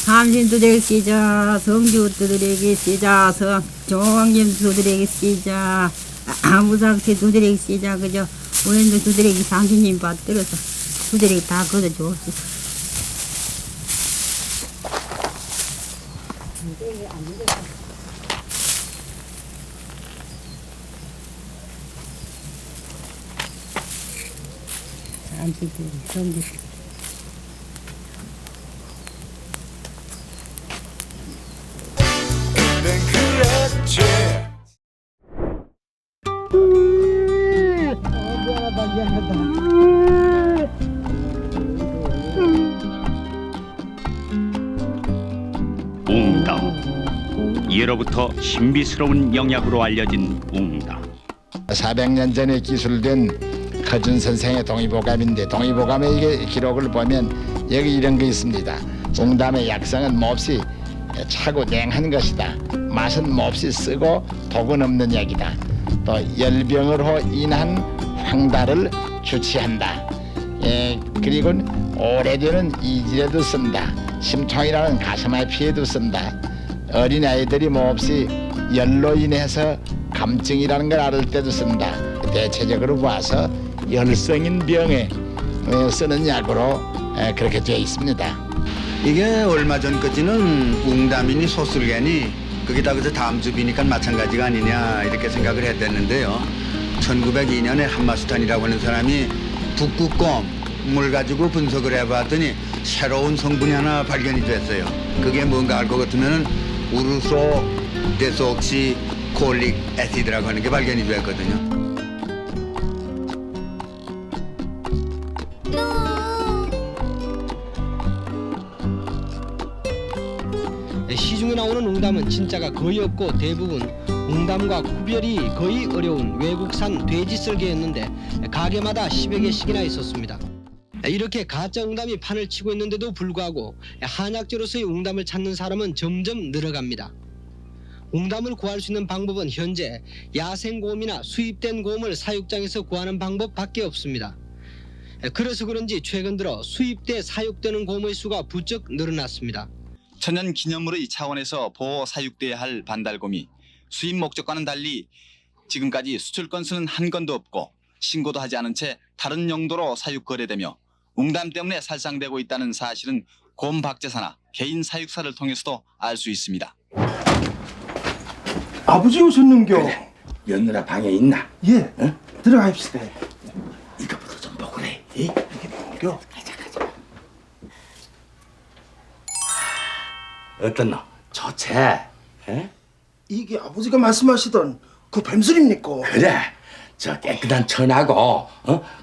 삼신 두드레기 시자, 성주 두드레기 시자, 정왕님 두드레기 시자, 아무상태 두드레기 시자, 그저 오랜도 두드레기 삼신님 받들어서 두드레기 다 걷어 주었어. 삼신 두드레기 성주. 웅담. 예로부터 신비스러운 영약으로 알려진 웅담. 400년 전에 기술된 허준 선생의 동의보감인데 동의보감의 이게 기록을 보면 여기 이런 게 있습니다. 웅담의 약성은 몹시 차고 냉한 것이다. 맛은 몹시 쓰고 독은 없는 약이다. 또 열병으로 인한 황달을 주치한다. 그리고 오래되는 이질에도 쓴다. 심통이라는 가슴의 피에도 쓴다. 어린아이들이 몹시 열로 인해서 감증이라는 걸 앓을 때도 쓴다. 대체적으로 봐서 열성인 병에 쓰는 약으로 그렇게 되어 있습니다. 이게 얼마 전까지는 웅담이니 소술개니 그게 다 그저 다음 줍이니까 마찬가지가 아니냐 이렇게 생각을 했댔는데요. 1902년에 한마수탄이라고 하는 사람이 북극곰을 가지고 분석을 해봤더니 새로운 성분이 하나 발견이 됐어요. 그게 뭔가 알 것 같으면 우르소 데소옥시 콜릭 애시드라고 하는 게 발견이 됐거든요. 시중에 나오는 웅담은 진짜가 거의 없고 대부분 웅담과 구별이 거의 어려운 외국산 돼지썰개였는데 가게마다 10여 개씩이나 있었습니다. 이렇게 가짜 웅담이 판을 치고 있는데도 불구하고 한약재로서의 웅담을 찾는 사람은 점점 늘어갑니다. 웅담을 구할 수 있는 방법은 현재 야생곰이나 수입된 곰을 사육장에서 구하는 방법밖에 없습니다. 그래서 그런지 최근 들어 수입돼 사육되는 곰의 수가 부쩍 늘어났습니다. 천연 기념물의 차원에서 보호 사육돼야 할 반달곰이 수입 목적과는 달리 지금까지 수출 건수는 한 건도 없고 신고도 하지 않은 채 다른 용도로 사육 거래되며 웅담 때문에 살상되고 있다는 사실은 곰 박제사나 개인 사육사를 통해서도 알 수 있습니다. 아버지 오셨는겨? 그래, 며느라 방에 있나? 예, 응? 들어가입시다. 이거부터 좀 보고래. 예? 이렇게 넘겨. 가자. 어떻노? 좋지? 에? 이게 아버지가 말씀하시던 그 뱀술입니까? 그래, 저 깨끗한 천하고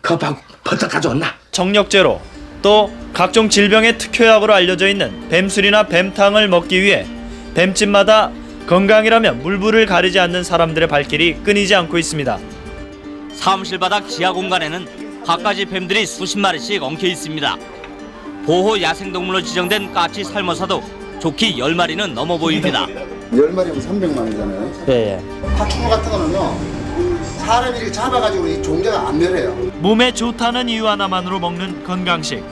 컵하고 버터 가져왔나? 정력제로 또 각종 질병의 특효약으로 알려져 있는 뱀술이나 뱀탕을 먹기 위해 뱀집마다 건강이라며 물불을 가리지 않는 사람들의 발길이 끊이지 않고 있습니다. 사무실 바닥 지하 공간에는 갖가지 뱀들이 수십 마리씩 엉켜 있습니다. 보호 야생동물로 지정된 까치 살모사도 좋기 10마리는 넘어 보입니다. 10마리면 300만 원이잖아요. 예. 파충류 같은 거는요, 사람이 이렇게 잡아가지고 이 종자가 안 멸해요. 몸에 좋다는 이유 하나만으로 먹는 건강식.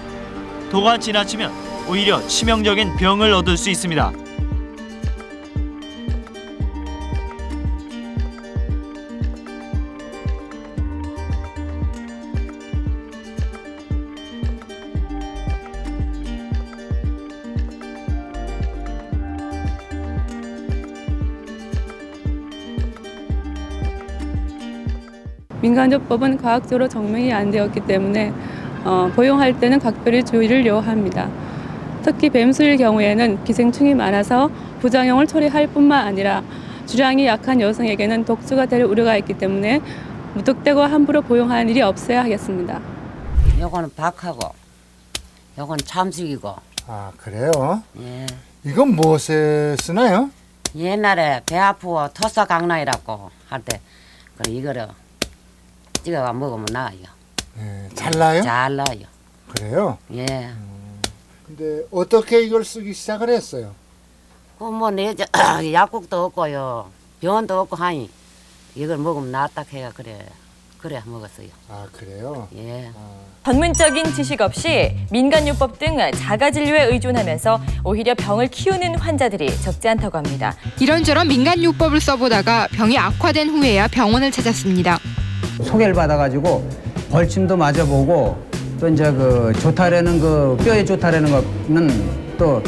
도가 지나치면 오히려 치명적인 병을 얻을 수 있습니다. 민간요법은 과학적으로 증명이 안 되었기 때문에 복용할 때는 각별히 주의를 요합니다. 특히 뱀술의 경우에는 기생충이 많아서 부작용을 초래할 뿐만 아니라 주량이 약한 여성에게는 독주가 될 우려가 있기 때문에 무턱대고 함부로 복용하는 일이 없어야 하겠습니다. 요거는 박하고 요건 참식이고. 아, 그래요? 예. 이건 무엇에 쓰나요? 옛날에 배 아프고 토사강낭이라고 할 때 그래 이거를 찍어가 먹으면 나아요. 예, 잘 나요? 잘 나요. 그래요? 예. 근데 어떻게 이걸 쓰기 시작을 했어요? 뭐 내 약국도 없고요, 병원도 없고 하니 이걸 먹으면 낫다 해가 그래 그래 먹었어요. 아 그래요? 예. 전문적인 지식 없이 민간요법 등 자가진료에 의존하면서 오히려 병을 키우는 환자들이 적지 않다고 합니다. 이런저런 민간요법을 써보다가 병이 악화된 후에야 병원을 찾았습니다. 소개를 받아가지고 벌침도 맞아보고 또 이제 그 좋다라는 그 뼈에 좋다라는 거는 또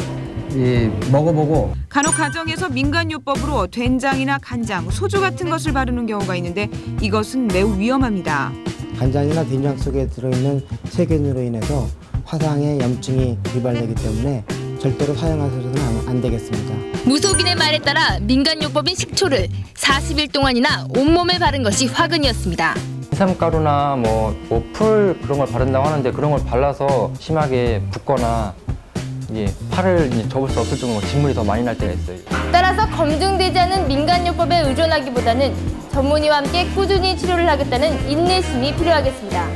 먹어보고. 간혹 가정에서 민간요법으로 된장이나 간장, 소주 같은 것을 바르는 경우가 있는데 이것은 매우 위험합니다. 간장이나 된장 속에 들어있는 세균으로 인해서 화상에 염증이 유발되기 때문에 절대로 사용하셔서는 안 되겠습니다. 무속인의 말에 따라 민간요법인 식초를 40일 동안이나 온몸에 바른 것이 화근이었습니다. 해삼가루나 풀 그런 걸 바른다고 하는데 그런 걸 발라서 심하게 붓거나 팔을 접을 수 없을 정도로 진물이 더 많이 날 때가 있어요. 따라서 검증되지 않은 민간요법에 의존하기보다는 전문의와 함께 꾸준히 치료를 하겠다는 인내심이 필요하겠습니다.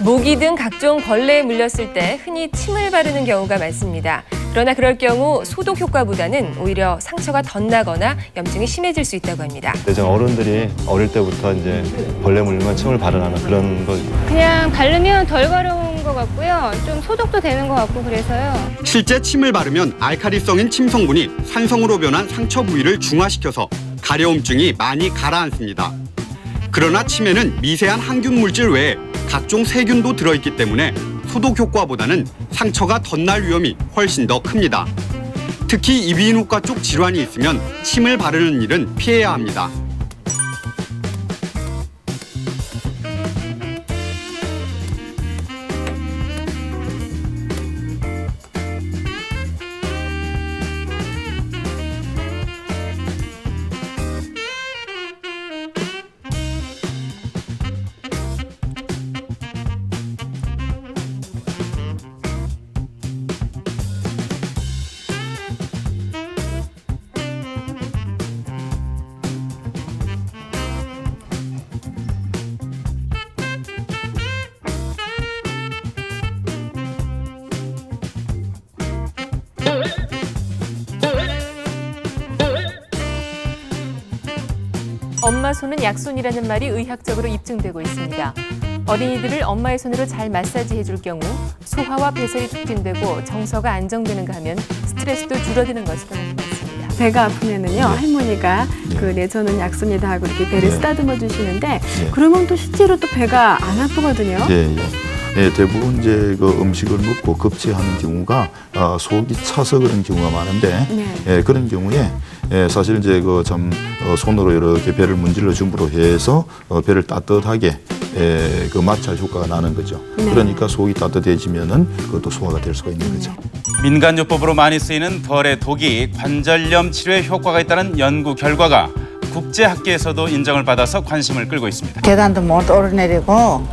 모기 등 각종 벌레에 물렸을 때 흔히 침을 바르는 경우가 많습니다. 그러나 그럴 경우 소독 효과보다는 오히려 상처가 덧나거나 염증이 심해질 수 있다고 합니다. 어른들이 어릴 때부터 이제 벌레 물리면 침을 바르는 그런 거. 그냥 바르면 덜 가려운 것 같고요. 좀 소독도 되는 것 같고 그래서요. 실제 침을 바르면 알칼리성인 침 성분이 산성으로 변한 상처 부위를 중화시켜서 가려움증이 많이 가라앉습니다. 그러나 침에는 미세한 항균 물질 외에 각종 세균도 들어있기 때문에 소독 효과보다는 상처가 덧날 위험이 훨씬 더 큽니다. 특히 이비인후과 쪽 질환이 있으면 침을 바르는 일은 피해야 합니다. 엄마 손은 약손이라는 말이 의학적으로 입증되고 있습니다. 어린이들을 엄마의 손으로 잘 마사지해줄 경우 소화와 배설이 촉진되고 정서가 안정되는가 하면 스트레스도 줄어드는 것으로 나타났습니다. 배가 아프면은요 할머니가 그 내 손은 약손이다 하고 이렇게 배를 쓰다듬어 주시는데 그러면 또 실제로 또 배가 안 아프거든요. 대부분 이제 그 음식을 먹고 급제하는 경우가 속이 차서 그런 경우가 많은데 그런 경우에 사실 이제 그 좀 손으로 이렇게 배를 문질러 줌으로 해서 배를 따뜻하게 그 마찰 효과가 나는 거죠. 그러니까 속이 따뜻해지면은 그것도 소화가 될 수가 있는 거죠. 민간요법으로 많이 쓰이는 벌의 독이 관절염 치료에 효과가 있다는 연구 결과가 국제학계에서도 인정을 받아서 관심을 끌고 있습니다. 계단도 못 오르내리고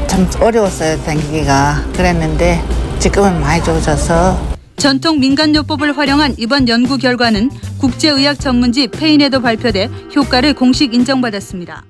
참 어려웠어요, 다니기가. 그랬는데 지금은 많이 좋아져서. 전통 민간요법을 활용한 이번 연구 결과는 국제의학 전문지 페인에도 발표돼 효과를 공식 인정받았습니다.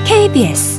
KBS